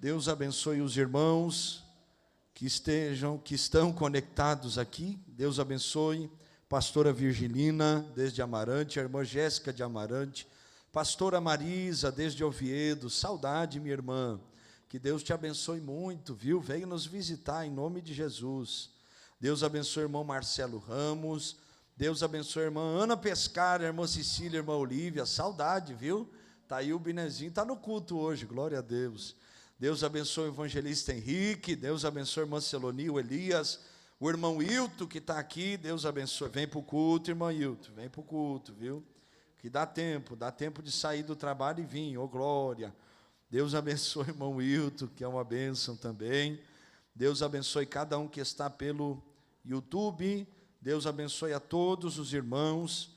Deus abençoe os irmãos que estão conectados aqui. Deus abençoe pastora Virgilina, desde Amarante, a irmã Jéssica de Amarante, pastora Marisa, desde Oviedo. Saudade, minha irmã. Que Deus te abençoe muito, viu? Venha nos visitar em nome de Jesus. Deus abençoe o irmão Marcelo Ramos. Deus abençoe a irmã Ana Pescara, a irmã Cecília, a irmã Olívia. Saudade, viu? Está aí o Binezinho, está no culto hoje, glória a Deus. Deus abençoe o evangelista Henrique. Deus abençoe a irmã Celoni, o Elias, o irmão Hilton que está aqui. Deus abençoe. Vem para o culto, irmão Hilton, vem para o culto, viu? Que dá tempo de sair do trabalho e vir, ô glória. Deus abençoe o irmão Hilton, que é uma bênção também. Deus abençoe cada um que está pelo YouTube. Deus abençoe a todos os irmãos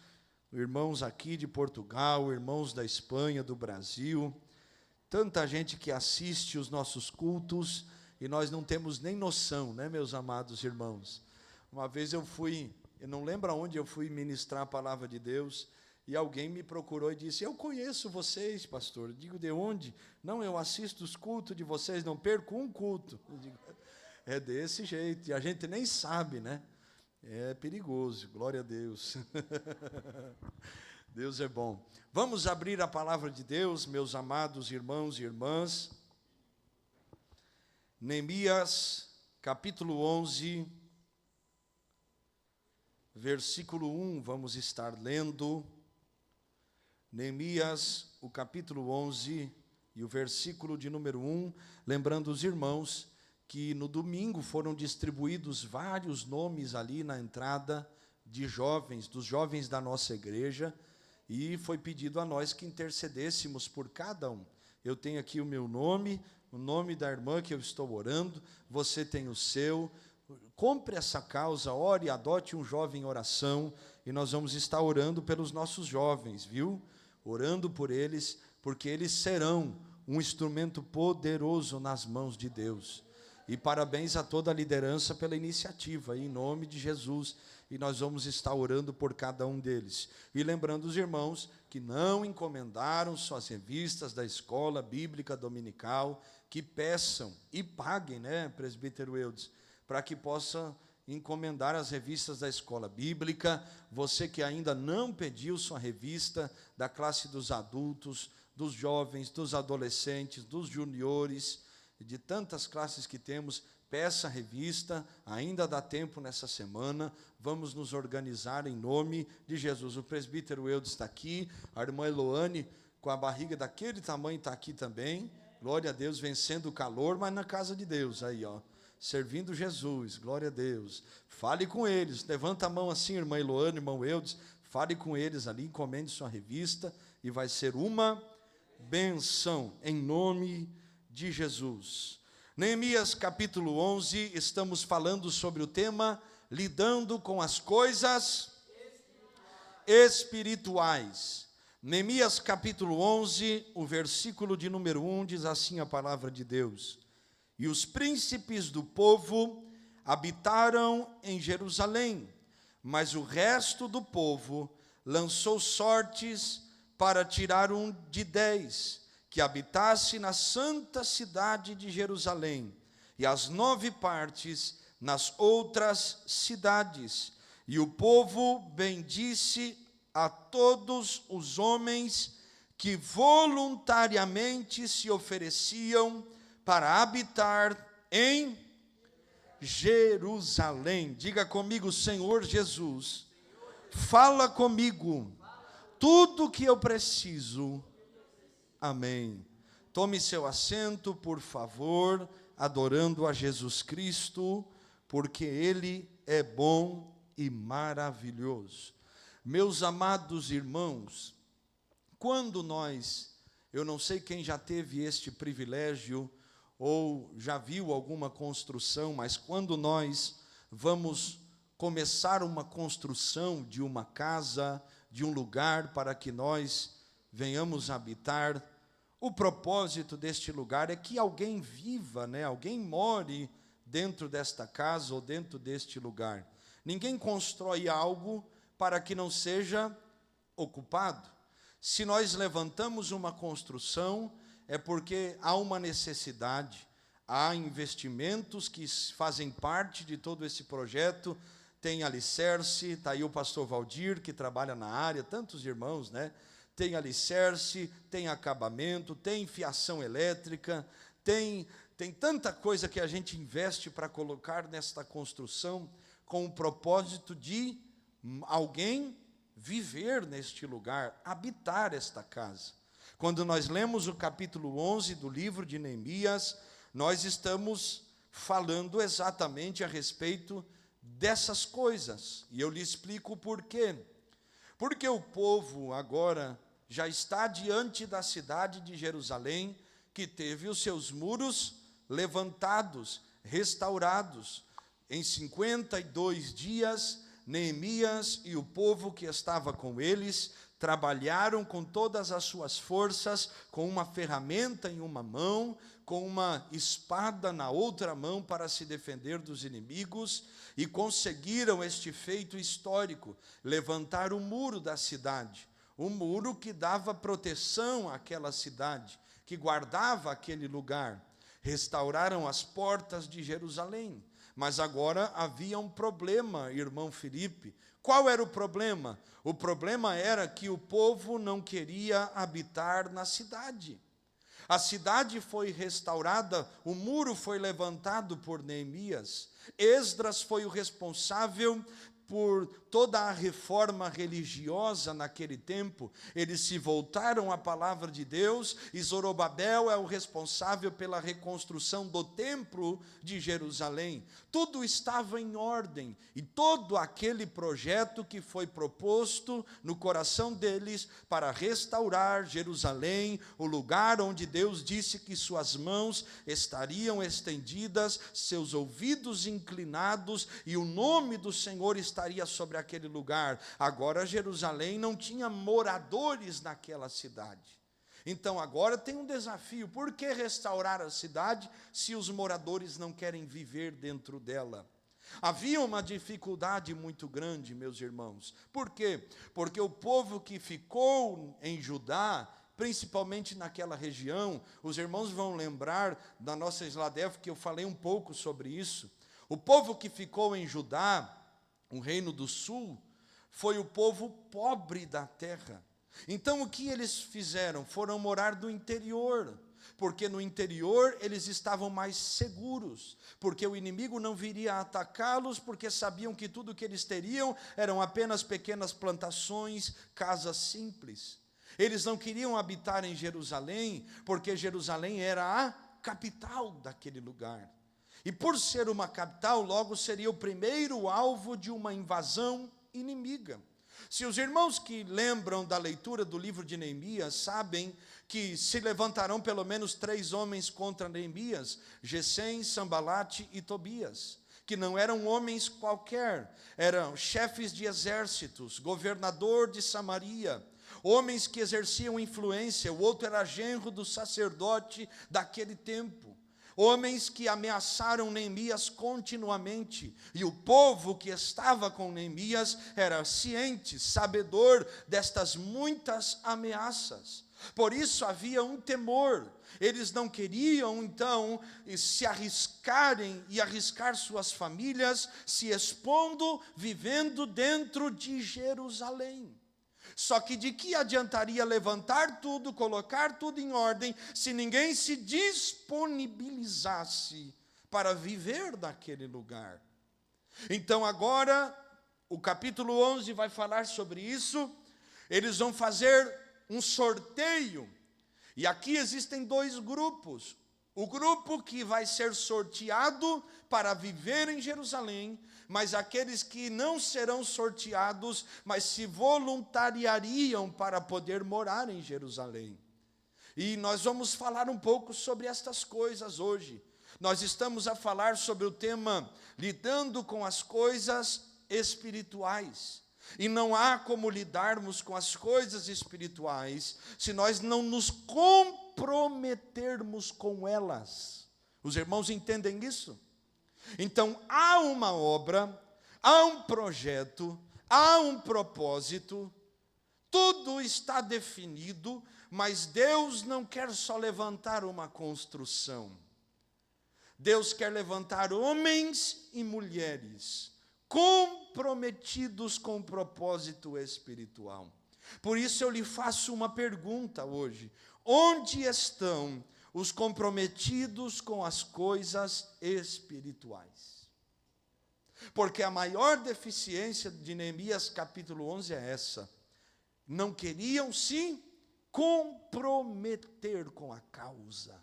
aqui de Portugal, irmãos da Espanha, do Brasil. Tanta gente que assiste os nossos cultos e nós não temos nem noção, né, meus amados irmãos? Uma vez eu não lembro aonde eu fui ministrar a palavra de Deus, e alguém me procurou e disse: eu conheço vocês, pastor. Eu digo: de onde? Não, eu assisto os cultos de vocês, não perco um culto. Eu digo: é desse jeito, e a gente nem sabe, né? É perigoso, glória a Deus. Deus é bom. Vamos abrir a palavra de Deus, meus amados irmãos e irmãs. Neemias, capítulo 11, versículo 1, vamos estar lendo. Neemias, o capítulo 11 e o versículo de número 1, lembrando os irmãos que no domingo foram distribuídos vários nomes ali na entrada de jovens, dos jovens da nossa igreja, e foi pedido a nós que intercedêssemos por cada um. Eu tenho aqui o meu nome, o nome da irmã que eu estou orando, você tem o seu. Compre essa causa, ore, adote um jovem em oração, e nós vamos estar orando pelos nossos jovens, viu? Orando por eles, porque eles serão um instrumento poderoso nas mãos de Deus. E parabéns a toda a liderança pela iniciativa, em nome de Jesus. E nós vamos estar orando por cada um deles. E lembrando os irmãos que não encomendaram suas revistas da escola bíblica dominical, que peçam e paguem, né, presbítero Eudes, para que possa encomendar as revistas da escola bíblica. Você que ainda não pediu sua revista da classe dos adultos, dos jovens, dos adolescentes, dos juniores, de tantas classes que temos, peça a revista, ainda dá tempo nessa semana. Vamos nos organizar em nome de Jesus. O presbítero Eudes está aqui, a irmã Eloane, com a barriga daquele tamanho, está aqui também. Glória a Deus, vencendo o calor, mas na casa de Deus, aí, ó, servindo Jesus, glória a Deus. Fale com eles, levanta a mão assim, irmã Eloane, irmão Eudes, fale com eles ali, encomende sua revista, e vai ser uma benção, em nome de Jesus. Neemias capítulo 11, estamos falando sobre o tema lidando com as coisas espirituais. Neemias capítulo 11, o versículo de número 1 diz assim a palavra de Deus: e os príncipes do povo habitaram em Jerusalém, mas o resto do povo lançou sortes para tirar um de 10, que habitasse na santa cidade de Jerusalém, e as 9 partes nas outras cidades. E o povo bendisse a todos os homens que voluntariamente se ofereciam para habitar em Jerusalém. Diga comigo: Senhor Jesus, fala comigo, tudo que eu preciso. Amém. Tome seu assento, por favor, adorando a Jesus Cristo, porque Ele é bom e maravilhoso. Meus amados irmãos, quando eu não sei quem já teve este privilégio, ou já viu alguma construção, mas quando nós vamos começar uma construção de uma casa, de um lugar para que nós venhamos habitar, o propósito deste lugar é que alguém viva, né? Alguém more dentro desta casa ou dentro deste lugar. Ninguém constrói algo para que não seja ocupado. Se nós levantamos uma construção, é porque há uma necessidade, há investimentos que fazem parte de todo esse projeto, tem alicerce, está aí o pastor Valdir, que trabalha na área, tantos irmãos, né? Tem alicerce, tem acabamento, tem fiação elétrica, tem tanta coisa que a gente investe para colocar nesta construção, com o propósito de alguém viver neste lugar, habitar esta casa. Quando nós lemos o capítulo 11 do livro de Neemias, nós estamos falando exatamente a respeito dessas coisas. E eu lhe explico o porquê. Porque o povo agora já está diante da cidade de Jerusalém, que teve os seus muros levantados, restaurados. Em 52 dias, Neemias e o povo que estava com eles trabalharam com todas as suas forças, com uma ferramenta em uma mão, com uma espada na outra mão para se defender dos inimigos, e conseguiram este feito histórico, levantar o muro da cidade, o muro que dava proteção àquela cidade, que guardava aquele lugar. Restauraram as portas de Jerusalém. Mas agora havia um problema, irmão Felipe. Qual era o problema? O problema era que o povo não queria habitar na cidade. A cidade foi restaurada, o muro foi levantado por Neemias. Esdras foi o responsável por toda a reforma religiosa naquele tempo. Eles se voltaram à palavra de Deus, e Zorobabel é o responsável pela reconstrução do templo de Jerusalém. Tudo estava em ordem, e todo aquele projeto que foi proposto no coração deles para restaurar Jerusalém, o lugar onde Deus disse que suas mãos estariam estendidas, seus ouvidos inclinados, e o nome do Senhor estaria sobre aquele lugar. Agora Jerusalém não tinha moradores naquela cidade. Então agora tem um desafio. Por que restaurar a cidade se os moradores não querem viver dentro dela? Havia uma dificuldade muito grande, meus irmãos. Por quê? Porque o povo que ficou em Judá, principalmente naquela região, os irmãos vão lembrar da nossa Isladef, que eu falei um pouco sobre isso. O povo que ficou em Judá, o reino do sul, foi o povo pobre da terra. Então o que eles fizeram? Foram morar no interior, porque no interior eles estavam mais seguros, porque o inimigo não viria atacá-los, porque sabiam que tudo que eles teriam eram apenas pequenas plantações, casas simples. Eles não queriam habitar em Jerusalém, porque Jerusalém era a capital daquele lugar. E por ser uma capital, logo seria o primeiro alvo de uma invasão inimiga. Se os irmãos que lembram da leitura do livro de Neemias sabem que se levantarão pelo menos 3 homens contra Neemias, Gesem, Sambalate e Tobias, que não eram homens qualquer, eram chefes de exércitos, governador de Samaria, homens que exerciam influência. O outro era genro do sacerdote daquele tempo. Homens que ameaçaram Neemias continuamente, e o povo que estava com Neemias era ciente, sabedor destas muitas ameaças. Por isso havia um temor. Eles não queriam, então, se arriscarem e arriscar suas famílias, se expondo, vivendo dentro de Jerusalém. Só que de que adiantaria levantar tudo, colocar tudo em ordem, se ninguém se disponibilizasse para viver naquele lugar? Então agora, o capítulo 11 vai falar sobre isso. Eles vão fazer um sorteio, e aqui existem 2 grupos. O grupo que vai ser sorteado para viver em Jerusalém, mas aqueles que não serão sorteados, mas se voluntariariam para poder morar em Jerusalém. E nós vamos falar um pouco sobre estas coisas hoje. Nós estamos a falar sobre o tema lidando com as coisas espirituais. E não há como lidarmos com as coisas espirituais se nós não nos comprometermos com elas. Os irmãos entendem isso? Então, há uma obra, há um projeto, há um propósito, tudo está definido, Mas Deus não quer só levantar uma construção. Deus quer levantar homens e mulheres comprometidos com o propósito espiritual. Por isso eu lhe faço uma pergunta hoje: onde estão os comprometidos com as coisas espirituais? Porque a maior deficiência de Neemias capítulo 11 é essa: não queriam se comprometer com a causa.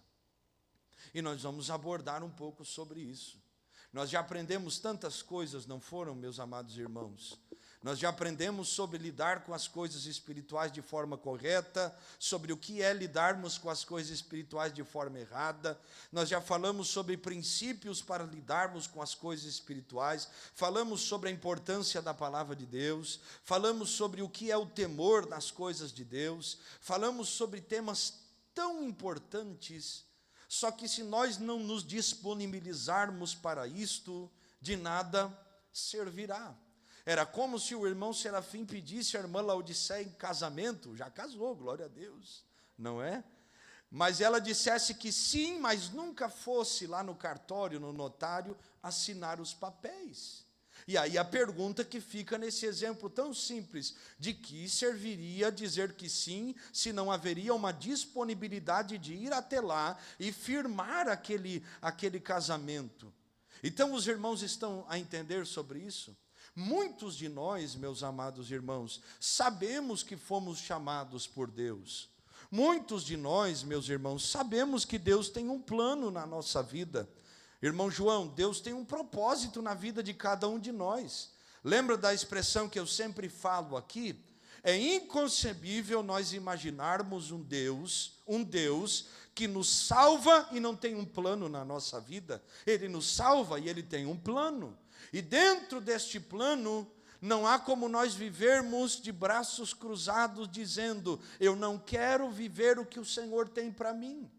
E nós vamos abordar um pouco sobre isso. Nós já aprendemos tantas coisas, não foram, meus amados irmãos? Nós já aprendemos sobre lidar com as coisas espirituais de forma correta, sobre o que é lidarmos com as coisas espirituais de forma errada. Nós já falamos sobre princípios para lidarmos com as coisas espirituais, falamos sobre a importância da palavra de Deus, falamos sobre o que é o temor nas coisas de Deus, falamos sobre temas tão importantes. Só que se nós não nos disponibilizarmos para isto, de nada servirá. Era como se o irmão Serafim pedisse a irmã Laodiceia em casamento, já casou, glória a Deus, não é? Mas ela dissesse que sim, mas nunca fosse lá no cartório, no notário, assinar os papéis. E aí a pergunta que fica nesse exemplo tão simples: de que serviria dizer que sim, se não haveria uma disponibilidade de ir até lá e firmar aquele casamento? Então os irmãos estão a entender sobre isso? Muitos de nós, meus amados irmãos, sabemos que fomos chamados por Deus. Muitos de nós, meus irmãos, sabemos que Deus tem um plano na nossa vida. Irmão João, Deus tem um propósito na vida de cada um de nós. Lembra da expressão que eu sempre falo aqui? É inconcebível nós imaginarmos um Deus que nos salva e não tem um plano na nossa vida. Ele nos salva e Ele tem um plano. E dentro deste plano, não há como nós vivermos de braços cruzados, dizendo: eu não quero viver o que o Senhor tem para mim.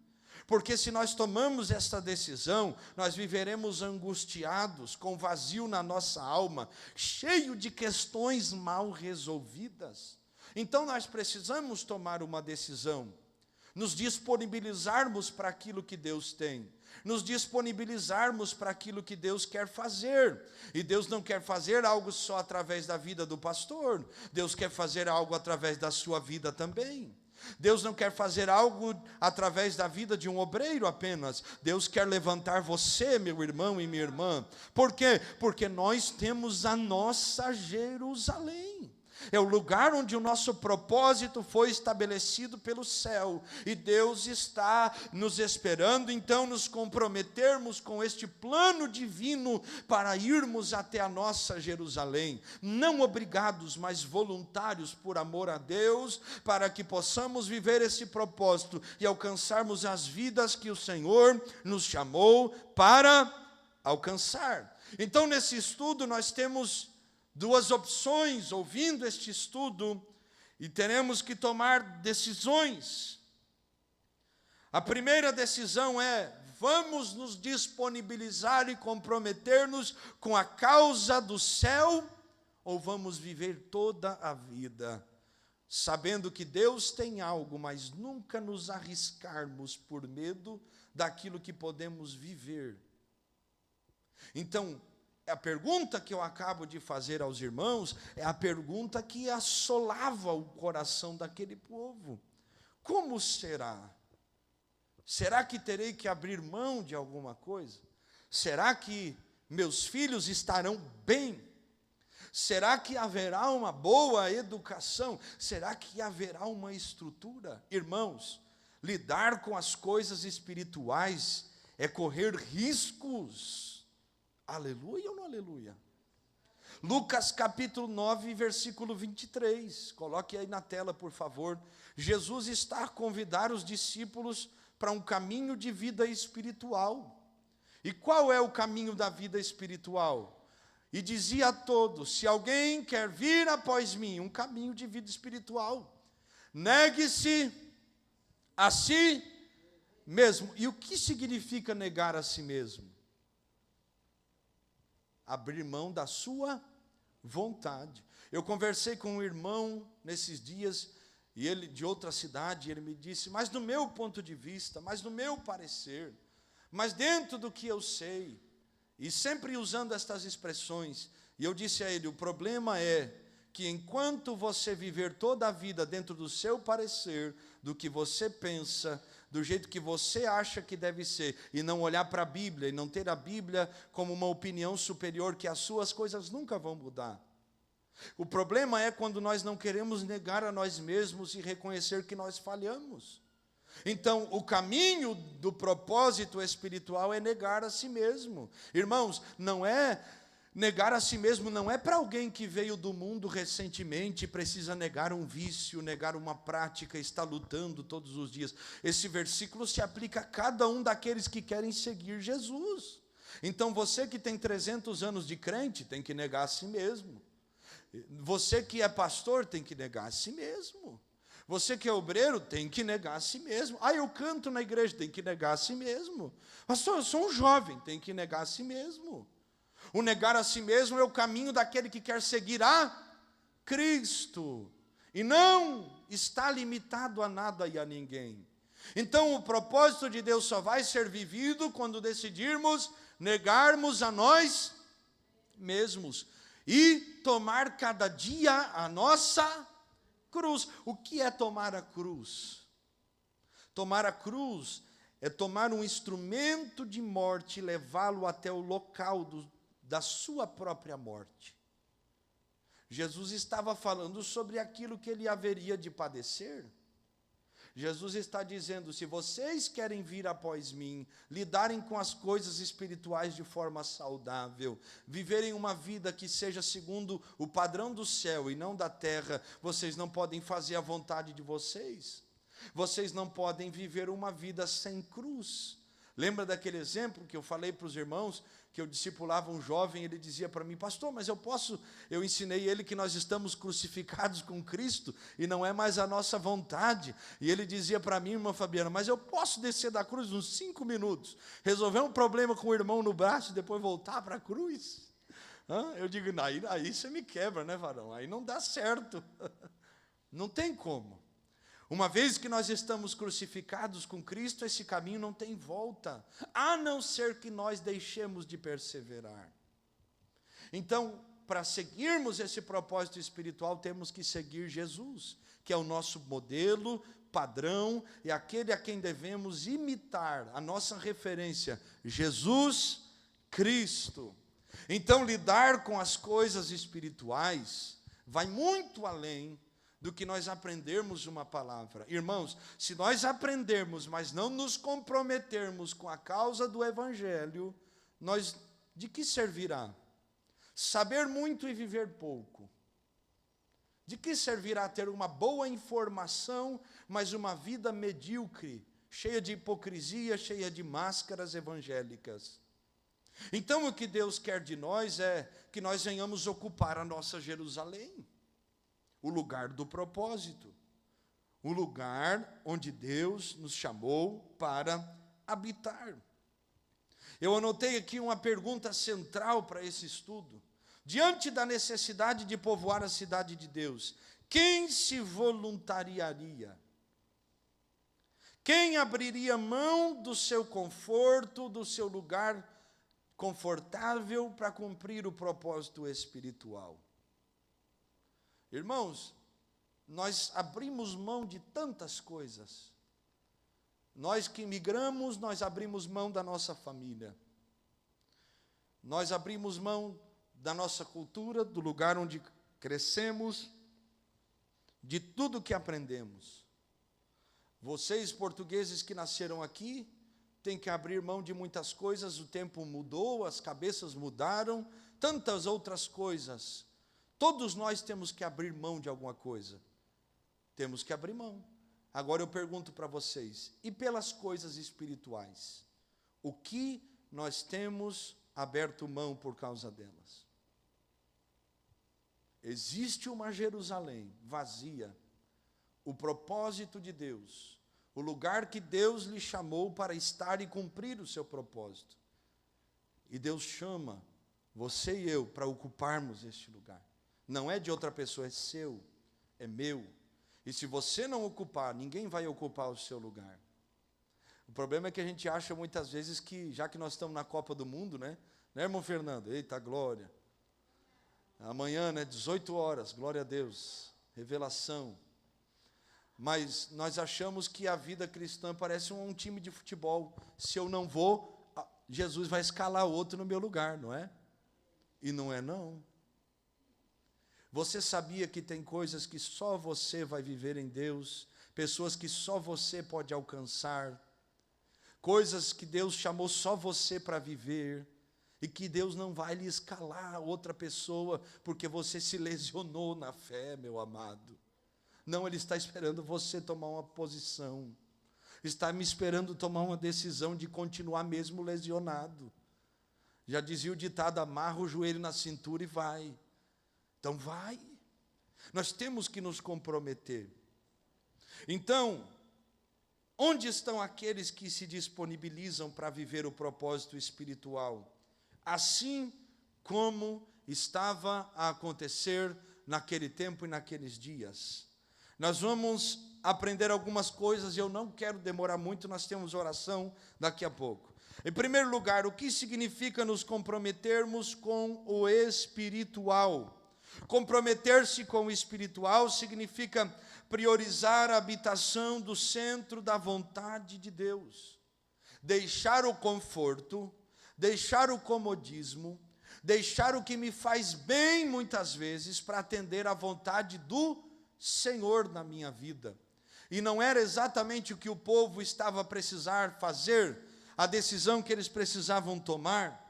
Porque se nós tomamos esta decisão, nós viveremos angustiados, com vazio na nossa alma, cheio de questões mal resolvidas. Então nós precisamos tomar uma decisão, nos disponibilizarmos para aquilo que Deus tem, nos disponibilizarmos para aquilo que Deus quer fazer. E Deus não quer fazer algo só através da vida do pastor, Deus quer fazer algo através da sua vida também. Deus não quer fazer algo através da vida de um obreiro apenas. Deus quer levantar você, meu irmão e minha irmã. Por quê? Porque nós temos a nossa Jerusalém. É o lugar onde o nosso propósito foi estabelecido pelo céu. E Deus está nos esperando, então, nos comprometermos com este plano divino para irmos até a nossa Jerusalém. Não obrigados, mas voluntários por amor a Deus, para que possamos viver esse propósito e alcançarmos as vidas que o Senhor nos chamou para alcançar. Então, nesse estudo, nós temos duas opções, ouvindo este estudo, e teremos que tomar decisões. A primeira decisão é: vamos nos disponibilizar e comprometer-nos com a causa do céu, ou vamos viver toda a vida sabendo que Deus tem algo, mas nunca nos arriscarmos por medo daquilo que podemos viver? Então, a pergunta que eu acabo de fazer aos irmãos é a pergunta que assolava o coração daquele povo: como será? Será que terei que abrir mão de alguma coisa? Será que meus filhos estarão bem? Será que haverá uma boa educação? Será que haverá uma estrutura? Irmãos, lidar com as coisas espirituais é correr riscos. Aleluia ou não aleluia? Lucas capítulo 9, versículo 23. Coloque aí na tela, por favor. Jesus está a convidar os discípulos para um caminho de vida espiritual. E qual é o caminho da vida espiritual? E dizia a todos: se alguém quer vir após mim, um caminho de vida espiritual, negue-se a si mesmo. E o que significa negar a si mesmo? Abrir mão da sua vontade. Eu conversei com um irmão nesses dias, e ele de outra cidade, ele me disse, mas no meu ponto de vista, mas no meu parecer, mas dentro do que eu sei, e sempre usando estas expressões, e eu disse a ele, o problema é que enquanto você viver toda a vida dentro do seu parecer, do que você pensa, do jeito que você acha que deve ser, e não olhar para a Bíblia, e não ter a Bíblia como uma opinião superior, que as suas coisas nunca vão mudar. O problema é quando nós não queremos negar a nós mesmos e reconhecer que nós falhamos. Então, o caminho do propósito espiritual é negar a si mesmo. Irmãos, não é negar a si mesmo, não é para alguém que veio do mundo recentemente e precisa negar um vício, negar uma prática, está lutando todos os dias. Esse versículo se aplica a cada um daqueles que querem seguir Jesus. Então, você que tem 300 anos de crente, tem que negar a si mesmo. Você que é pastor tem que negar a si mesmo. Você que é obreiro tem que negar a si mesmo. Eu canto na igreja, tem que negar a si mesmo. Pastor, eu sou um jovem, tem que negar a si mesmo. O negar a si mesmo é o caminho daquele que quer seguir a Cristo. E não está limitado a nada e a ninguém. Então o propósito de Deus só vai ser vivido quando decidirmos negarmos a nós mesmos. E tomar cada dia a nossa cruz. O que é tomar a cruz? Tomar a cruz é tomar um instrumento de morte e levá-lo até o local da sua própria morte. Jesus estava falando sobre aquilo que ele haveria de padecer. Jesus está dizendo, se vocês querem vir após mim, lidarem com as coisas espirituais de forma saudável, viverem uma vida que seja segundo o padrão do céu e não da terra, vocês não podem fazer a vontade de vocês. Vocês não podem viver uma vida sem cruz. Lembra daquele exemplo que eu falei para os irmãos, que eu discipulava um jovem, ele dizia para mim, pastor, mas eu ensinei ele que nós estamos crucificados com Cristo, e não é mais a nossa vontade, e ele dizia para mim, irmã Fabiana, mas eu posso descer da cruz uns 5 minutos, resolver um problema com o irmão no braço, e depois voltar para a cruz? Eu digo, aí você me quebra, né, varão? Aí não dá certo, não tem como. Uma vez que nós estamos crucificados com Cristo, esse caminho não tem volta, a não ser que nós deixemos de perseverar. Então, para seguirmos esse propósito espiritual, temos que seguir Jesus, que é o nosso modelo, padrão, e aquele a quem devemos imitar, a nossa referência, Jesus Cristo. Então, lidar com as coisas espirituais vai muito além do que nós aprendermos uma palavra. Irmãos, se nós aprendermos, mas não nos comprometermos com a causa do Evangelho, de que servirá? Saber muito e viver pouco. De que servirá ter uma boa informação, mas uma vida medíocre, cheia de hipocrisia, cheia de máscaras evangélicas? Então, o que Deus quer de nós é que nós venhamos ocupar a nossa Jerusalém, o lugar do propósito, o lugar onde Deus nos chamou para habitar. Eu anotei aqui uma pergunta central para esse estudo. Diante da necessidade de povoar a cidade de Deus, quem se voluntariaria? Quem abriria mão do seu conforto, do seu lugar confortável para cumprir o propósito espiritual? Irmãos, nós abrimos mão de tantas coisas. Nós que migramos, nós abrimos mão da nossa família. Nós abrimos mão da nossa cultura, do lugar onde crescemos, de tudo que aprendemos. Vocês, portugueses que nasceram aqui, têm que abrir mão de muitas coisas, o tempo mudou, as cabeças mudaram, tantas outras coisas. Todos nós temos que abrir mão de alguma coisa. Temos que abrir mão. Agora eu pergunto para vocês, e pelas coisas espirituais? O que nós temos aberto mão por causa delas? Existe uma Jerusalém vazia, o propósito de Deus, o lugar que Deus lhe chamou para estar e cumprir o seu propósito. E Deus chama você e eu para ocuparmos este lugar. Não é de outra pessoa, é seu, é meu. E se você não ocupar, ninguém vai ocupar o seu lugar. O problema é que a gente acha muitas vezes que, já que nós estamos na Copa do Mundo, né, irmão Fernando? Eita, glória. Amanhã, 18 horas, glória a Deus, revelação. Mas nós achamos que a vida cristã parece um time de futebol. Se eu não vou, Jesus vai escalar outro no meu lugar, não é? E não é não. Você sabia que tem coisas que só você vai viver em Deus, pessoas que só você pode alcançar, coisas que Deus chamou só você para viver, e que Deus não vai lhe escalar outra pessoa, porque você se lesionou na fé, meu amado. Não, Ele está esperando você tomar uma posição, está me esperando tomar uma decisão de continuar mesmo lesionado. Já dizia o ditado, amarra o joelho na cintura e vai. Então vai, nós temos que nos comprometer. Então, onde estão aqueles que se disponibilizam para viver o propósito espiritual? Assim como estava a acontecer naquele tempo e naqueles dias. Nós vamos aprender algumas coisas, e eu não quero demorar muito, nós temos oração daqui a pouco. Em primeiro lugar, o que significa nos comprometermos com o espiritual? Comprometer-se com o espiritual significa priorizar a habitação do centro da vontade de Deus. Deixar o conforto, deixar o comodismo, deixar o que me faz bem muitas vezes para atender à vontade do Senhor na minha vida. E não era exatamente o que o povo estava a precisar fazer, a decisão que eles precisavam tomar.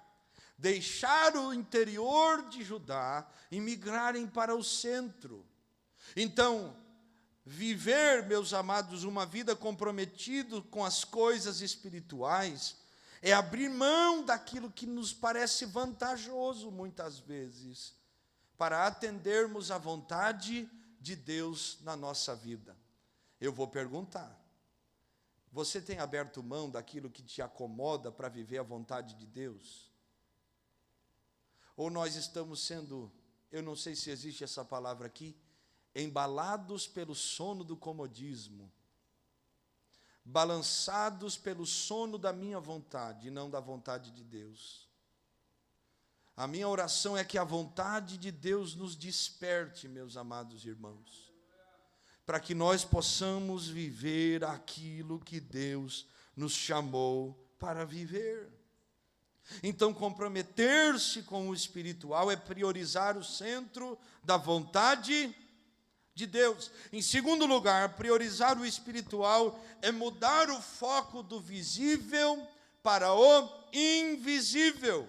Deixar o interior de Judá e migrarem para o centro. Então, viver, meus amados, uma vida comprometida com as coisas espirituais, é abrir mão daquilo que nos parece vantajoso muitas vezes, para atendermos à vontade de Deus na nossa vida. Eu vou perguntar, você tem aberto mão daquilo que te acomoda para viver a vontade de Deus? Ou nós estamos sendo, eu não sei se existe essa palavra aqui, embalados pelo sono do comodismo, balançados pelo sono da minha vontade e não da vontade de Deus. A minha oração é que a vontade de Deus nos desperte, meus amados irmãos, para que nós possamos viver aquilo que Deus nos chamou para viver. Então, comprometer-se com o espiritual é priorizar o centro da vontade de Deus. Em segundo lugar, priorizar o espiritual é mudar o foco do visível para o invisível.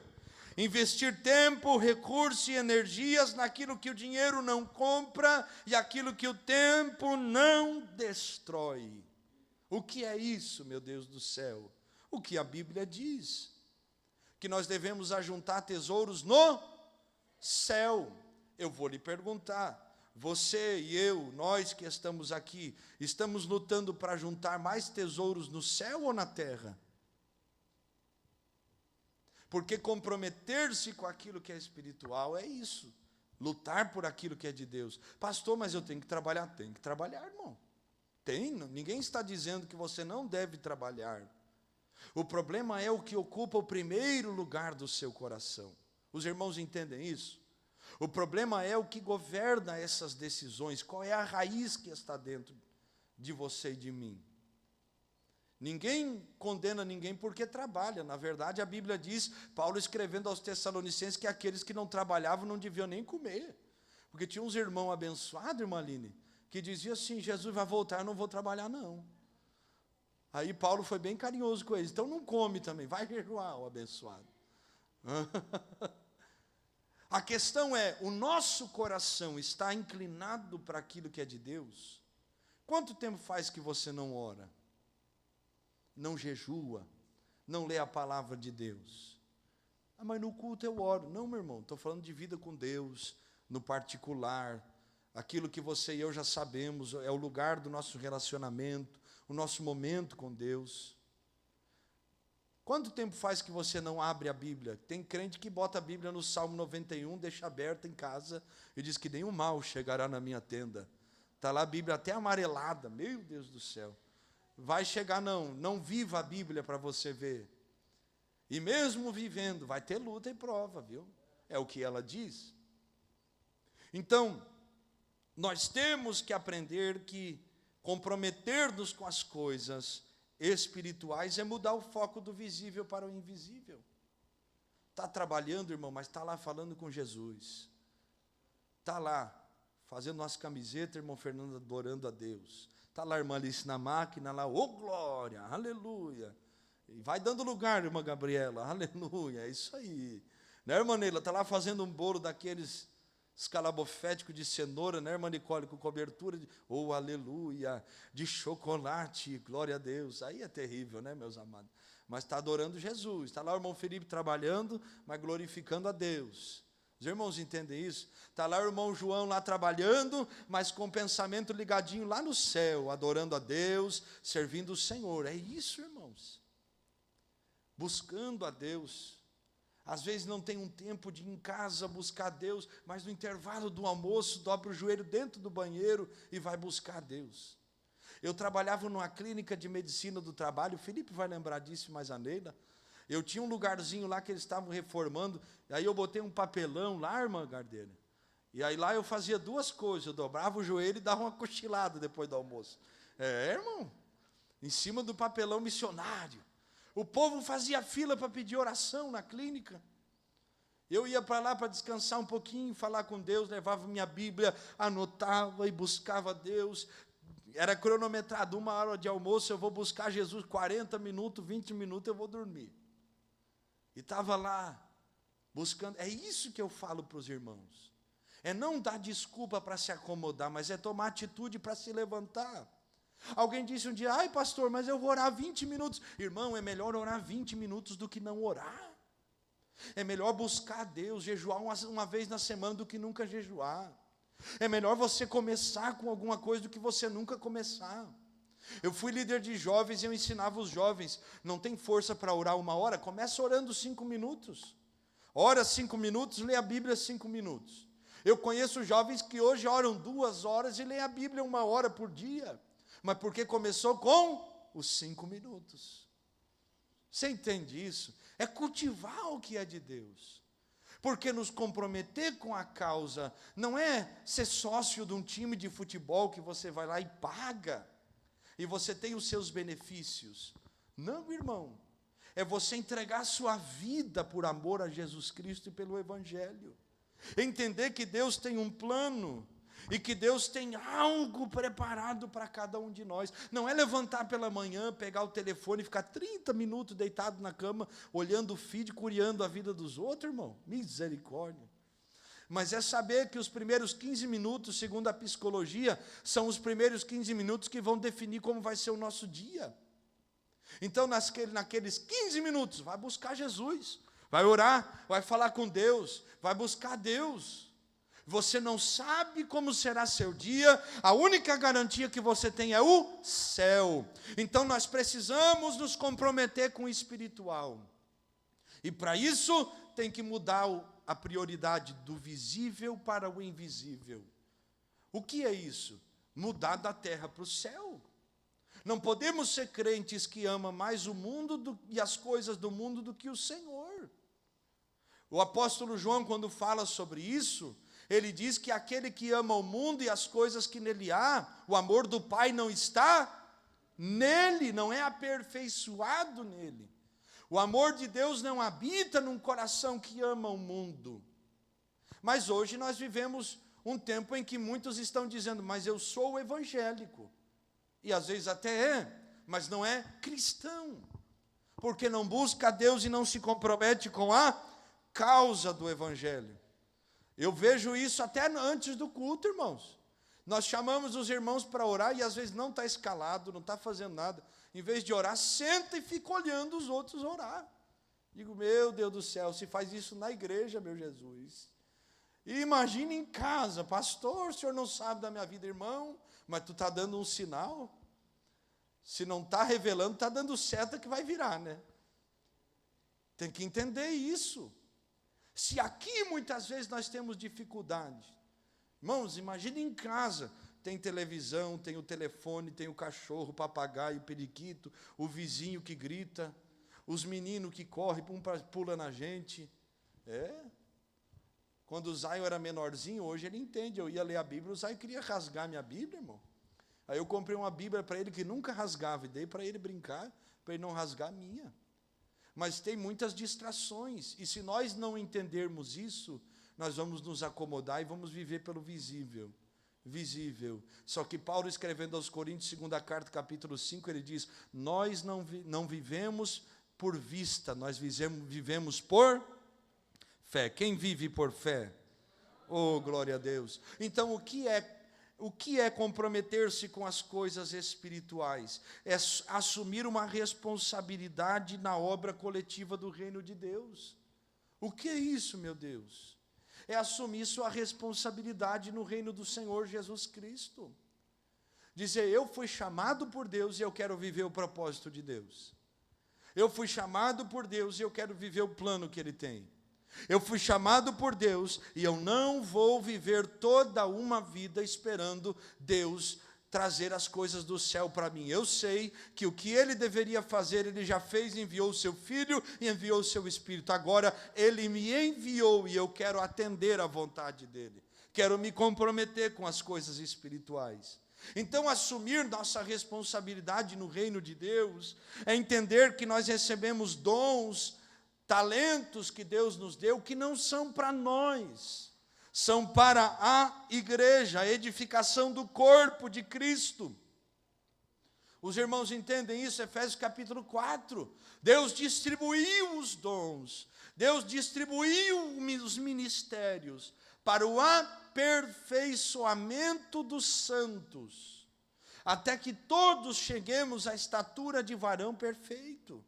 Investir tempo, recursos e energias naquilo que o dinheiro não compra e aquilo que o tempo não destrói. O que é isso, meu Deus do céu? O que a Bíblia diz? Que nós devemos ajuntar tesouros no céu. Eu vou lhe perguntar, você e eu, nós que estamos aqui, estamos lutando para juntar mais tesouros no céu ou na terra? Porque comprometer-se com aquilo que é espiritual é isso, lutar por aquilo que é de Deus. Pastor, mas eu tenho que trabalhar. Tem que trabalhar, irmão. Ninguém está dizendo que você não deve trabalhar. O problema é o que ocupa o primeiro lugar do seu coração. Os irmãos entendem isso? O problema é o que governa essas decisões, qual é a raiz que está dentro de você e de mim. Ninguém condena ninguém porque trabalha. Na verdade, a Bíblia diz, Paulo escrevendo aos Tessalonicenses, que aqueles que não trabalhavam não deviam nem comer. Porque tinha uns irmãos abençoados, irmã Aline, que diziam assim, Jesus vai voltar, eu não vou trabalhar não. Aí Paulo foi bem carinhoso com eles, então não come também, vai jejuar, o abençoado. A questão é, o nosso coração está inclinado para aquilo que é de Deus? Quanto tempo faz que você não ora? Não jejua, não lê a palavra de Deus? Ah, mas no culto eu oro. Não, meu irmão, estou falando de vida com Deus, no particular. Aquilo que você e eu já sabemos, é o lugar do nosso relacionamento, o nosso momento com Deus. Quanto tempo faz que você não abre a Bíblia? Tem crente que bota a Bíblia no Salmo 91, deixa aberta em casa, e diz que nenhum mal chegará na minha tenda. Está lá a Bíblia até amarelada, meu Deus do céu. Vai chegar, não viva a Bíblia para você ver. E mesmo vivendo, vai ter luta e prova, viu? É o que ela diz. Então, nós temos que aprender que comprometer-nos com as coisas espirituais é mudar o foco do visível para o invisível. Está trabalhando, irmão, mas está lá falando com Jesus. Está lá fazendo nossa camiseta, irmão Fernando, adorando a Deus. Está lá a irmã Alice na máquina, lá, ô glória, aleluia. E vai dando lugar, irmã Gabriela, aleluia, é isso aí. Né, irmã Neila, está lá fazendo um bolo daqueles escalabofético de cenoura, né, irmã Nicole, com cobertura de, oh, aleluia, de chocolate, glória a Deus. Aí é terrível, né, meus amados? Mas está adorando Jesus. Está lá o irmão Felipe trabalhando, mas glorificando a Deus. Os irmãos entendem isso? Está lá o irmão João lá trabalhando, mas com o pensamento ligadinho lá no céu, adorando a Deus, servindo o Senhor. É isso, irmãos. Buscando a Deus. Às vezes não tem um tempo de ir em casa buscar Deus, mas no intervalo do almoço, dobra o joelho dentro do banheiro e vai buscar Deus. Eu trabalhava numa clínica de medicina do trabalho, o Felipe vai lembrar disso, mais a Neila. Eu tinha um lugarzinho lá que eles estavam reformando, e aí eu botei um papelão lá, irmã Gardeira. E aí lá eu fazia duas coisas, eu dobrava o joelho e dava uma cochilada depois do almoço. Irmão, em cima do papelão missionário. O povo fazia fila para pedir oração na clínica. Eu ia para lá para descansar um pouquinho, falar com Deus, levava minha Bíblia, anotava e buscava Deus. Era cronometrado, 1 hora de almoço, eu vou buscar Jesus, 40 minutos, 20 minutos, eu vou dormir. E estava lá, buscando. É isso que eu falo para os irmãos. É não dar desculpa para se acomodar, mas é tomar atitude para se levantar. Alguém disse um dia, ai pastor, mas eu vou orar 20 minutos. Irmão, é melhor orar 20 minutos do que não orar. É melhor buscar a Deus, jejuar uma vez na semana do que nunca jejuar. É melhor você começar com alguma coisa do que você nunca começar. Eu fui líder de jovens e eu ensinava os jovens, não tem força para orar 1 hora, começa orando 5 minutos. Ora 5 minutos, lê a Bíblia 5 minutos. Eu conheço jovens que hoje oram 2 horas e lê a Bíblia 1 hora por dia. Mas porque começou com os 5 minutos. Você entende isso? É cultivar o que é de Deus. Porque nos comprometer com a causa não é ser sócio de um time de futebol que você vai lá e paga, e você tem os seus benefícios. Não, irmão. É você entregar a sua vida por amor a Jesus Cristo e pelo Evangelho. Entender que Deus tem um plano, e que Deus tem algo preparado para cada um de nós. Não é levantar pela manhã, pegar o telefone e ficar 30 minutos deitado na cama, olhando o feed, curiando a vida dos outros, irmão. Misericórdia. Mas é saber que os primeiros 15 minutos, segundo a psicologia, são os primeiros 15 minutos que vão definir como vai ser o nosso dia. Então, naqueles 15 minutos, vai buscar Jesus, vai orar, vai falar com Deus, vai buscar Deus. Você não sabe como será seu dia, a única garantia que você tem é o céu. Então nós precisamos nos comprometer com o espiritual. E para isso tem que mudar a prioridade do visível para o invisível. O que é isso? Mudar da terra para o céu. Não podemos ser crentes que amam mais o mundo e as coisas do mundo do que o Senhor. O apóstolo João, quando fala sobre isso, ele diz que aquele que ama o mundo e as coisas que nele há, o amor do Pai não está nele, não é aperfeiçoado nele. O amor de Deus não habita num coração que ama o mundo. Mas hoje nós vivemos um tempo em que muitos estão dizendo, mas eu sou evangélico. E às vezes até é, mas não é cristão. Porque não busca a Deus e não se compromete com a causa do evangelho. Eu vejo isso até antes do culto, irmãos. Nós chamamos os irmãos para orar e às vezes não está escalado, não está fazendo nada. Em vez de orar, senta e fica olhando os outros orar. Digo, meu Deus do céu, se faz isso na igreja, meu Jesus. E imagina em casa, pastor, o senhor não sabe da minha vida, irmão, mas tu está dando um sinal. Se não está revelando, está dando seta que vai virar, né? Tem que entender isso. Se aqui muitas vezes nós temos dificuldade, irmãos, imagine em casa, tem televisão, tem o telefone, tem o cachorro, o papagaio, o periquito, o vizinho que grita, os meninos que correm, pula na gente. Quando o Zion era menorzinho, hoje ele entende. Eu ia ler a Bíblia, o Zion queria rasgar minha Bíblia, irmão. Aí eu comprei uma Bíblia para ele que nunca rasgava, e dei para ele brincar, para ele não rasgar a minha. Mas tem muitas distrações, e se nós não entendermos isso, nós vamos nos acomodar e vamos viver pelo visível. Só que Paulo, escrevendo aos Coríntios, segunda carta, capítulo 5, ele diz, nós não vivemos por vista, nós vivemos por fé. Quem vive por fé? Oh, glória a Deus. Então, o que é comprometer-se com as coisas espirituais? É assumir uma responsabilidade na obra coletiva do reino de Deus. O que é isso, meu Deus? É assumir sua responsabilidade no reino do Senhor Jesus Cristo. Dizer, eu fui chamado por Deus e eu quero viver o propósito de Deus. Eu fui chamado por Deus e eu quero viver o plano que Ele tem. Eu fui chamado por Deus e eu não vou viver toda uma vida esperando Deus trazer as coisas do céu para mim. Eu sei que o que Ele deveria fazer, Ele já fez, enviou o Seu Filho e enviou o Seu Espírito. Agora, Ele me enviou e eu quero atender à vontade dEle. Quero me comprometer com as coisas espirituais. Então, assumir nossa responsabilidade no reino de Deus é entender que nós recebemos dons, talentos que Deus nos deu, que não são para nós, são para a igreja, a edificação do corpo de Cristo. Os irmãos entendem isso? Efésios capítulo 4. Deus distribuiu os dons, Deus distribuiu os ministérios para o aperfeiçoamento dos santos, até que todos cheguemos à estatura de varão perfeito.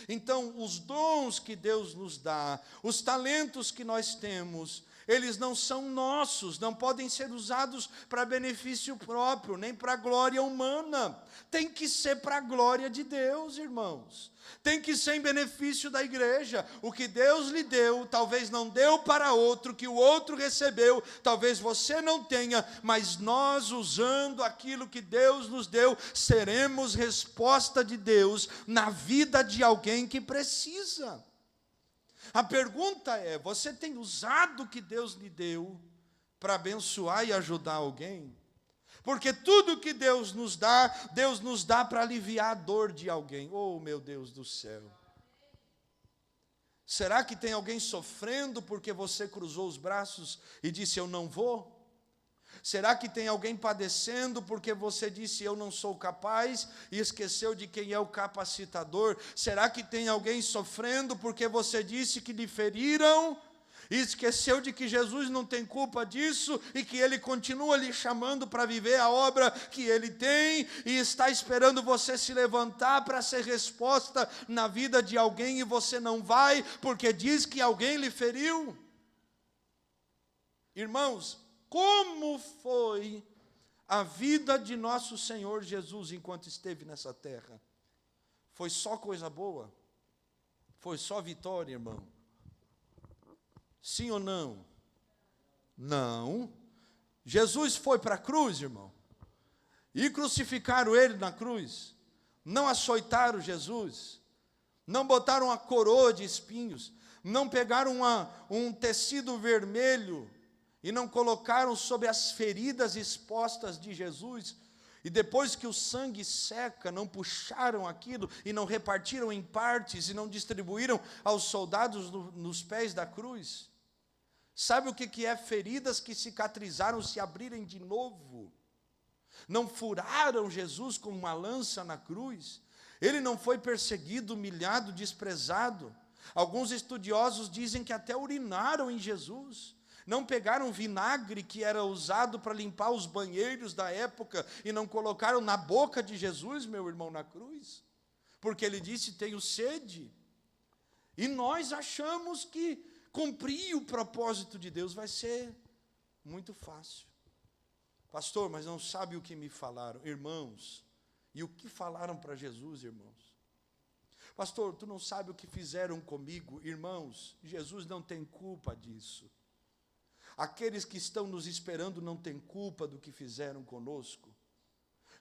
Então, os dons que Deus nos dá, os talentos que nós temos, eles não são nossos, não podem ser usados para benefício próprio, nem para glória humana. Tem que ser para a glória de Deus, irmãos. Tem que ser em benefício da igreja. O que Deus lhe deu, talvez não deu para outro, que o outro recebeu, talvez você não tenha, mas nós, usando aquilo que Deus nos deu, seremos resposta de Deus na vida de alguém que precisa. A pergunta é, você tem usado o que Deus lhe deu para abençoar e ajudar alguém? Porque tudo que Deus nos dá para aliviar a dor de alguém. Oh, meu Deus do céu. Será que tem alguém sofrendo porque você cruzou os braços e disse, eu não vou? Será que tem alguém padecendo porque você disse, eu não sou capaz, e esqueceu de quem é o capacitador? Será que tem alguém sofrendo porque você disse que lhe feriram, e esqueceu de que Jesus não tem culpa disso, e que Ele continua lhe chamando para viver a obra que Ele tem, e está esperando você se levantar para ser resposta na vida de alguém, e você não vai, porque diz que alguém lhe feriu? Irmãos, como foi a vida de nosso Senhor Jesus enquanto esteve nessa terra? Foi só coisa boa? Foi só vitória, irmão? Sim ou não? Não. Jesus foi para a cruz, irmão, e crucificaram Ele na cruz. Não açoitaram Jesus, não botaram uma coroa de espinhos, não pegaram um tecido vermelho e não colocaram sobre as feridas expostas de Jesus, e depois que o sangue seca, não puxaram aquilo, e não repartiram em partes, e não distribuíram aos soldados nos pés da cruz. Sabe o que é feridas que cicatrizaram, se abrirem de novo? Não furaram Jesus com uma lança na cruz, Ele não foi perseguido, humilhado, desprezado. Alguns estudiosos dizem que até urinaram em Jesus. Não pegaram vinagre que era usado para limpar os banheiros da época e não colocaram na boca de Jesus, meu irmão, na cruz, porque Ele disse, tenho sede. E nós achamos que cumprir o propósito de Deus vai ser muito fácil. Pastor, mas não sabe o que me falaram. Irmãos, e o que falaram para Jesus, irmãos? Pastor, tu não sabe o que fizeram comigo? Irmãos, Jesus não tem culpa disso. Aqueles que estão nos esperando não têm culpa do que fizeram conosco.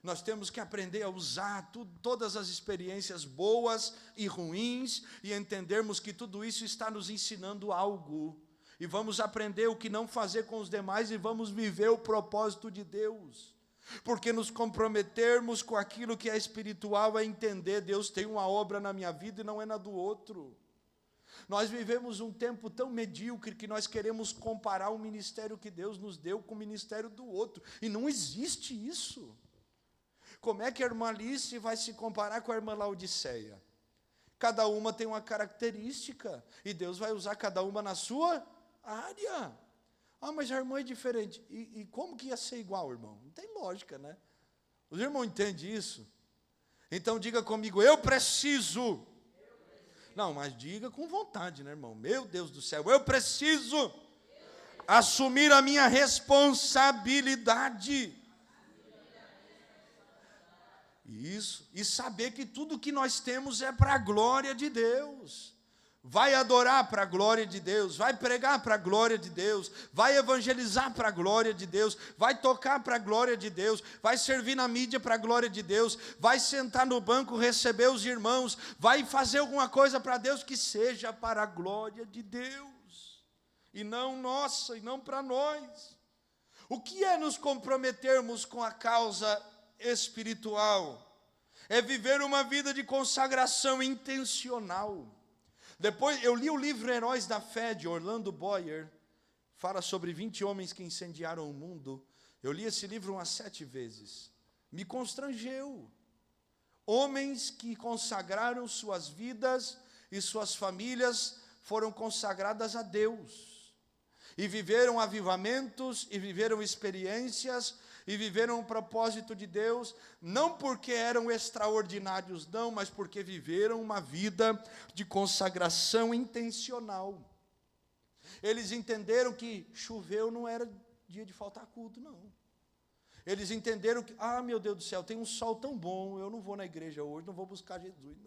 Nós temos que aprender a usar todas as experiências boas e ruins e entendermos que tudo isso está nos ensinando algo. E vamos aprender o que não fazer com os demais e vamos viver o propósito de Deus. Porque nos comprometermos com aquilo que é espiritual é entender, Deus tem uma obra na minha vida e não é na do outro. Nós vivemos um tempo tão medíocre que nós queremos comparar o ministério que Deus nos deu com o ministério do outro. E não existe isso. Como é que a irmã Alice vai se comparar com a irmã Laodiceia? Cada uma tem uma característica, e Deus vai usar cada uma na sua área. Ah, mas a irmã é diferente. E como que ia ser igual, irmão? Não tem lógica, né? Os irmãos entendem isso? Então diga comigo, eu preciso. Não, mas diga com vontade, né, irmão? Meu Deus do céu, eu preciso assumir a minha responsabilidade. Isso, e saber que tudo que nós temos é para a glória de Deus. Vai adorar para a glória de Deus, vai pregar para a glória de Deus, vai evangelizar para a glória de Deus, vai tocar para a glória de Deus, vai servir na mídia para a glória de Deus, vai sentar no banco, receber os irmãos, vai fazer alguma coisa para Deus que seja para a glória de Deus, e não nossa, e não para nós. O que é nos comprometermos com a causa espiritual? É viver uma vida de consagração intencional. Depois, eu li o livro Heróis da Fé, de Orlando Boyer, fala sobre 20 homens que incendiaram o mundo. Eu li esse livro umas 7 vezes. Me constrangeu. Homens que consagraram suas vidas e suas famílias foram consagradas a Deus. E viveram avivamentos, e viveram experiências, e viveram o propósito de Deus, não porque eram extraordinários, não, mas porque viveram uma vida de consagração intencional. Eles entenderam que choveu não era dia de faltar culto, não. Eles entenderam que, meu Deus do céu, tem um sol tão bom, eu não vou na igreja hoje, não vou buscar Jesus,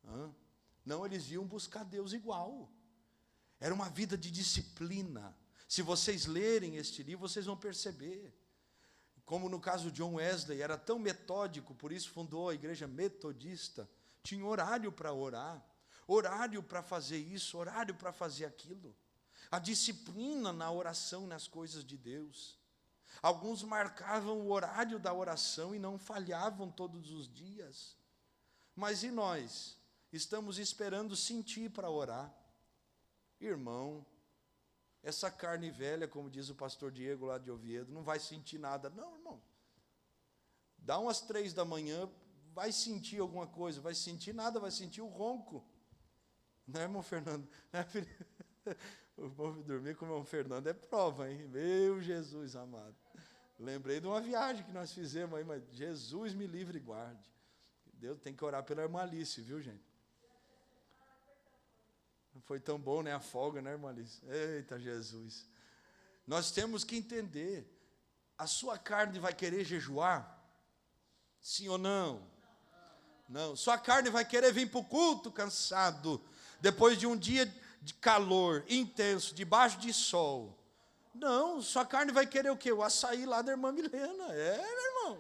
não. Não, eles iam buscar Deus igual. Era uma vida de disciplina. Se vocês lerem este livro, vocês vão perceber. Como no caso de John Wesley, era tão metódico, por isso fundou a igreja metodista. Tinha horário para orar, horário para fazer isso, horário para fazer aquilo. A disciplina na oração, nas coisas de Deus. Alguns marcavam o horário da oração e não falhavam todos os dias. Mas e nós? Estamos esperando sentir para orar. Irmão, essa carne velha, como diz o pastor Diego lá de Oviedo, não vai sentir nada. Não, irmão. Dá umas 3 da manhã, vai sentir alguma coisa. Vai sentir nada, vai sentir o ronco. Não é, irmão Fernando? O povo dormir com o irmão Fernando é prova, hein? Meu Jesus amado. Lembrei de uma viagem que nós fizemos aí, mas Jesus me livre e guarde. Deus tem que orar pela irmã Alice, viu, gente? Não foi tão bom, né? A folga, né, irmã Alice? Eita, Jesus. Nós temos que entender. A sua carne vai querer jejuar? Sim ou não? Não. Sua carne vai querer vir para o culto cansado, depois de um dia de calor intenso, debaixo de sol. Não, sua carne vai querer o quê? O açaí lá da irmã Milena. Meu irmão.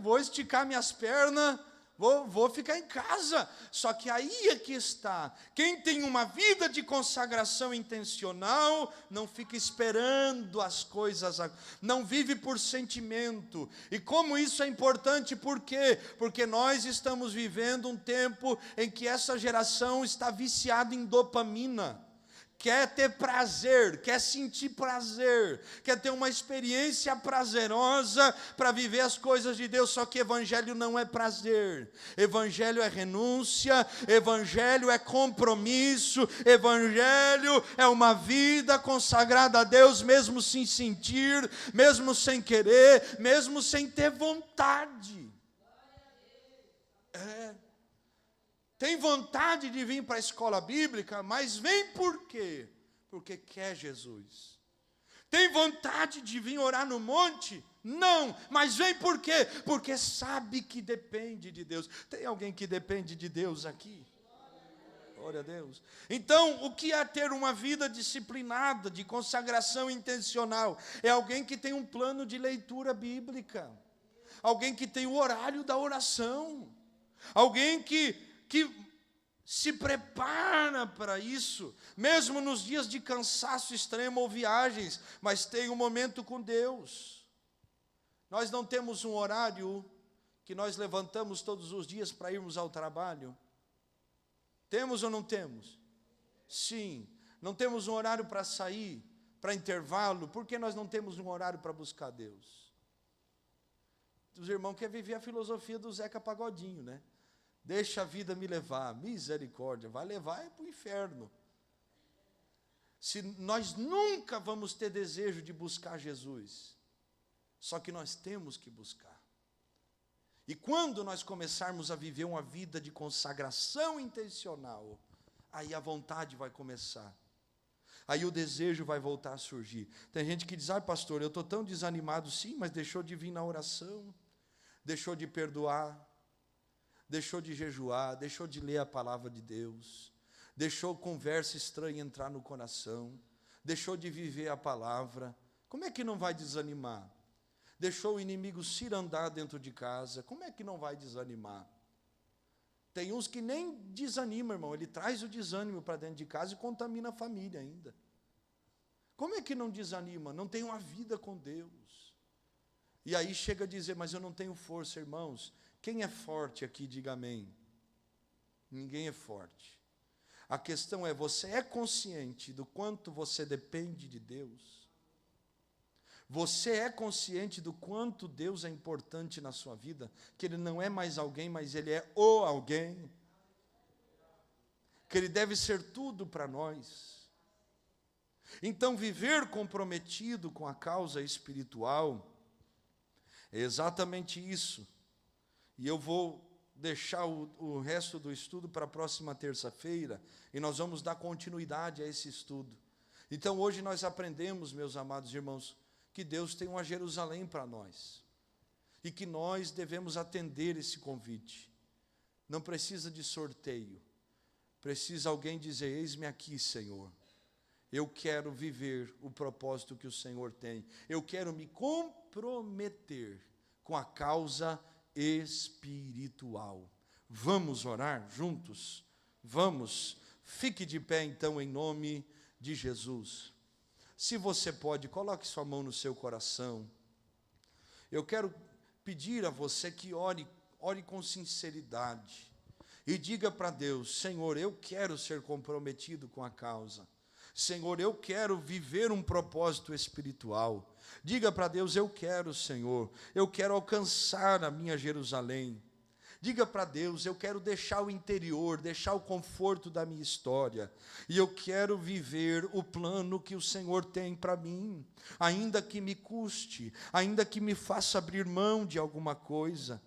Vou esticar minhas pernas, vou ficar em casa. Só que aí é que está. Quem tem uma vida de consagração intencional, não fica esperando as coisas, não vive por sentimento. E como isso é importante, por quê? Porque nós estamos vivendo um tempo em que essa geração está viciada em dopamina. Quer ter prazer, quer sentir prazer, quer ter uma experiência prazerosa para viver as coisas de Deus, só que evangelho não é prazer, evangelho é renúncia, evangelho é compromisso, evangelho é uma vida consagrada a Deus, mesmo sem sentir, mesmo sem querer, mesmo sem ter vontade. Tem vontade de vir para a escola bíblica, mas vem por quê? Porque quer Jesus. Tem vontade de vir orar no monte? Não, mas vem por quê? Porque sabe que depende de Deus. Tem alguém que depende de Deus aqui? Glória a Deus. Então, o que é ter uma vida disciplinada, de consagração intencional? É alguém que tem um plano de leitura bíblica, alguém que tem o horário da oração, alguém que se prepara para isso, mesmo nos dias de cansaço extremo ou viagens, mas tem um momento com Deus. Nós não temos um horário que nós levantamos todos os dias para irmos ao trabalho. Temos ou não temos? Sim. Não temos um horário para sair, para intervalo. Por que nós não temos um horário para buscar Deus? Os irmãos querem viver a filosofia do Zeca Pagodinho, né? Deixa a vida me levar, misericórdia, vai levar para o inferno. Se nós nunca vamos ter desejo de buscar Jesus, só que nós temos que buscar. E quando nós começarmos a viver uma vida de consagração intencional, aí a vontade vai começar. Aí o desejo vai voltar a surgir. Tem gente que diz, pastor, eu estou tão desanimado. Sim, mas deixou de vir na oração, deixou de perdoar, deixou de jejuar, deixou de ler a palavra de Deus, deixou conversa estranha entrar no coração, deixou de viver a palavra. Como é que não vai desanimar? Deixou o inimigo cirandar dentro de casa, como é que não vai desanimar? Tem uns que nem desanima, irmão, ele traz o desânimo para dentro de casa e contamina a família ainda. Como é que não desanima? Não tem uma vida com Deus. E aí chega a dizer, mas eu não tenho força, irmãos. Quem é forte aqui, diga amém. Ninguém é forte. A questão é, você é consciente do quanto você depende de Deus? Você é consciente do quanto Deus é importante na sua vida? Que Ele não é mais alguém, mas Ele é o alguém? Que Ele deve ser tudo para nós? Então, viver comprometido com a causa espiritual é exatamente isso. E eu vou deixar o resto do estudo para a próxima terça-feira, e nós vamos dar continuidade a esse estudo. Então, hoje nós aprendemos, meus amados irmãos, que Deus tem uma Jerusalém para nós, e que nós devemos atender esse convite. Não precisa de sorteio, precisa alguém dizer, eis-me aqui, Senhor, eu quero viver o propósito que o Senhor tem, eu quero me comprometer com a causa espiritual. Vamos orar juntos? Vamos, fique de pé então em nome de Jesus. Se você pode, coloque sua mão no seu coração. Eu quero pedir a você que ore com sinceridade e diga para Deus, Senhor, eu quero ser comprometido com a causa. Senhor, eu quero viver um propósito espiritual. Diga para Deus, eu quero, Senhor, eu quero alcançar a minha Jerusalém. Diga para Deus, eu quero deixar o interior, deixar o conforto da minha história, e eu quero viver o plano que o Senhor tem para mim, ainda que me custe, ainda que me faça abrir mão de alguma coisa.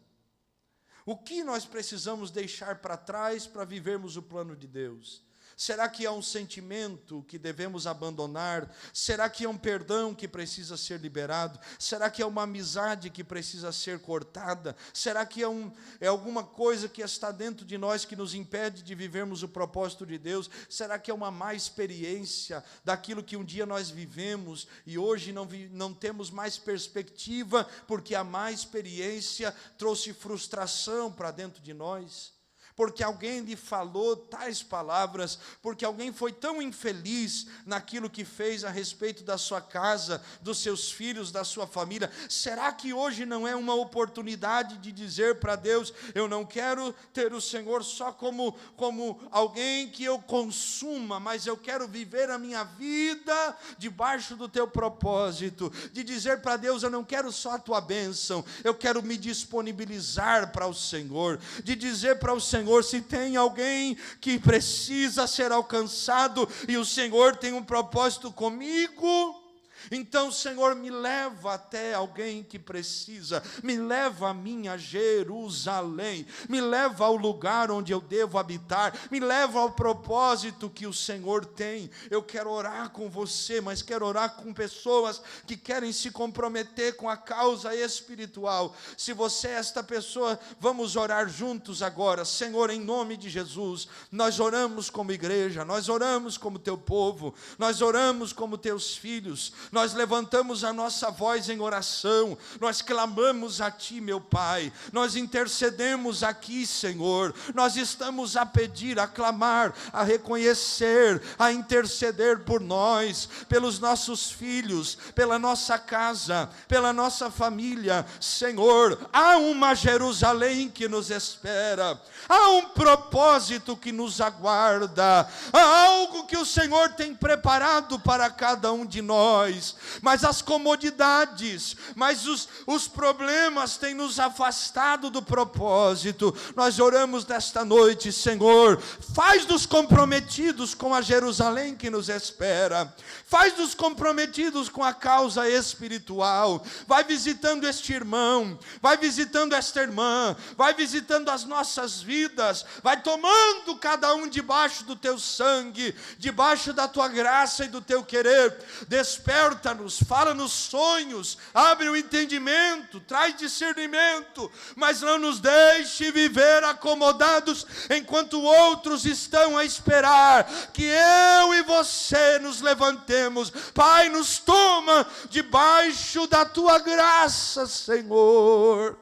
O que nós precisamos deixar para trás para vivermos o plano de Deus? Será que é um sentimento que devemos abandonar? Será que é um perdão que precisa ser liberado? Será que é uma amizade que precisa ser cortada? Será que é alguma coisa que está dentro de nós que nos impede de vivermos o propósito de Deus? Será que é uma má experiência daquilo que um dia nós vivemos e hoje não temos mais perspectiva porque a má experiência trouxe frustração para dentro de nós? Porque alguém lhe falou tais palavras, porque alguém foi tão infeliz naquilo que fez a respeito da sua casa, dos seus filhos, da sua família. Será que hoje não é uma oportunidade de dizer para Deus, eu não quero ter o Senhor só como alguém que eu consuma, mas eu quero viver a minha vida debaixo do teu propósito, de dizer para Deus, eu não quero só a tua bênção, eu quero me disponibilizar para o Senhor, de dizer para o Senhor, se tem alguém que precisa ser alcançado e o Senhor tem um propósito comigo, Então, Senhor, me leva até alguém que precisa, me leva a minha Jerusalém, me leva ao lugar onde eu devo habitar, me leva ao propósito que o Senhor tem. Eu quero orar com você, mas quero orar com pessoas que querem se comprometer com a causa espiritual. Se você é esta pessoa, vamos orar juntos agora. Senhor, em nome de Jesus, nós oramos como igreja, nós oramos como teu povo, nós oramos como teus filhos, nós levantamos a nossa voz em oração, nós clamamos a Ti, meu Pai, nós intercedemos aqui, Senhor, nós estamos a pedir, a clamar, a reconhecer, a interceder por nós, pelos nossos filhos, pela nossa casa, pela nossa família. Senhor, há uma Jerusalém que nos espera, há um propósito que nos aguarda, há algo que o Senhor tem preparado para cada um de nós. Mas as comodidades, mas os problemas têm nos afastado do propósito. Nós oramos nesta noite, Senhor, faz-nos comprometidos com a Jerusalém que nos espera, faz-nos comprometidos com a causa espiritual. Vai visitando este irmão, vai visitando esta irmã, vai visitando as nossas vidas, vai tomando cada um debaixo do teu sangue, debaixo da tua graça e do teu querer. Desperta-nos, fala nos sonhos, abre o entendimento, traz discernimento, mas não nos deixe viver acomodados enquanto outros estão a esperar que eu e você nos levantemos. Pai, nos toma debaixo da tua graça, Senhor.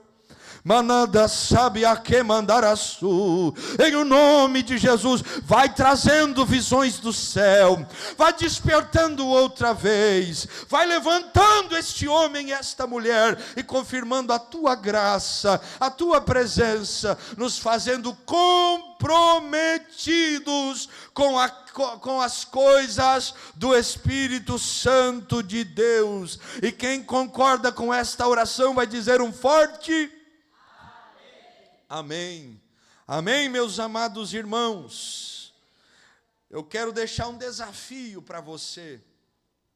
Manada sabe a que mandaraçu, em o nome de Jesus, vai trazendo visões do céu, vai despertando outra vez, vai levantando este homem e esta mulher, e confirmando a tua graça, a tua presença, nos fazendo comprometidos com as coisas do Espírito Santo de Deus. E quem concorda com esta oração vai dizer um forte amém. Amém, meus amados irmãos. Eu quero deixar um desafio para você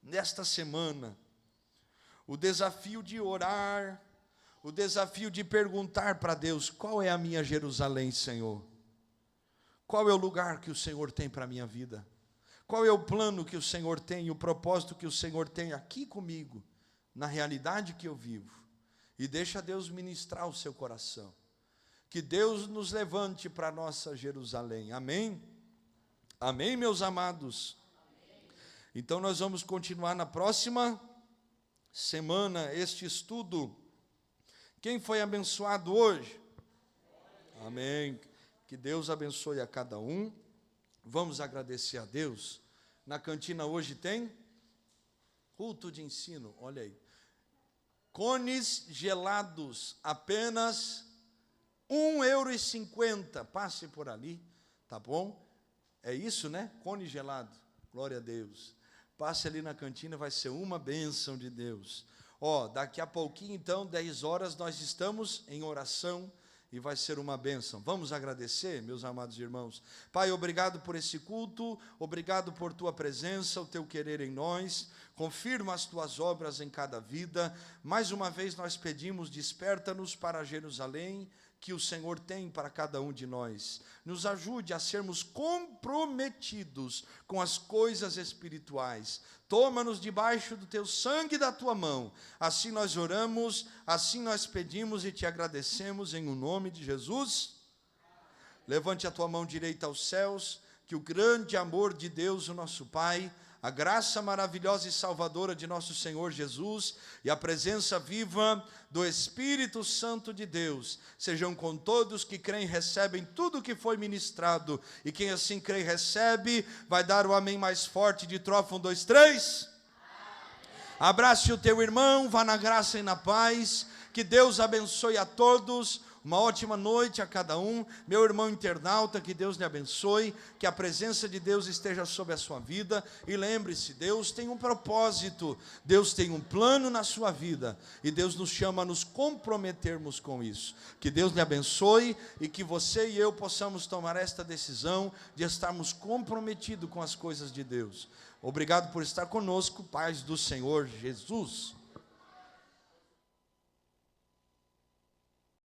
nesta semana. O desafio de orar, o desafio de perguntar para Deus: qual é a minha Jerusalém, Senhor? Qual é o lugar que o Senhor tem para a minha vida? Qual é o plano que o Senhor tem, o propósito que o Senhor tem aqui comigo, na realidade que eu vivo? E deixa Deus ministrar o seu coração. Que Deus nos levante para a nossa Jerusalém. Amém? Amém, meus amados? Então nós vamos continuar na próxima semana este estudo. Quem foi abençoado hoje? Amém. Que Deus abençoe a cada um. Vamos agradecer a Deus. Na cantina hoje tem culto de ensino, olha aí. Cones gelados, apenas €1,50, passe por ali, tá bom? É isso, né? Cone gelado, glória a Deus. Passe ali na cantina, vai ser uma bênção de Deus. Daqui a pouquinho, então, 10 horas, nós estamos em oração e vai ser uma bênção. Vamos agradecer, meus amados irmãos. Pai, obrigado por esse culto, obrigado por tua presença, o teu querer em nós. Confirma as tuas obras em cada vida. Mais uma vez nós pedimos, desperta-nos para Jerusalém, que o Senhor tem para cada um de nós. Nos ajude a sermos comprometidos com as coisas espirituais. Toma-nos debaixo do teu sangue e da tua mão. Assim nós oramos, assim nós pedimos e te agradecemos em o nome de Jesus. Levante a tua mão direita aos céus, que o grande amor de Deus, o nosso Pai, a graça maravilhosa e salvadora de nosso Senhor Jesus e a presença viva do Espírito Santo de Deus sejam com todos que creem e recebem tudo o que foi ministrado. E quem assim crê e recebe, vai dar o amém mais forte de trofa. 1, 2, 3. Abrace o teu irmão, vá na graça e na paz. Que Deus abençoe a todos. uma ótima noite a cada um. Meu irmão internauta, que Deus lhe abençoe, que a presença de Deus esteja sobre a sua vida, e lembre-se, Deus tem um propósito, Deus tem um plano na sua vida, e Deus nos chama a nos comprometermos com isso. Que Deus lhe abençoe, e que você e eu possamos tomar esta decisão de estarmos comprometidos com as coisas de Deus. Obrigado por estar conosco, paz do Senhor Jesus.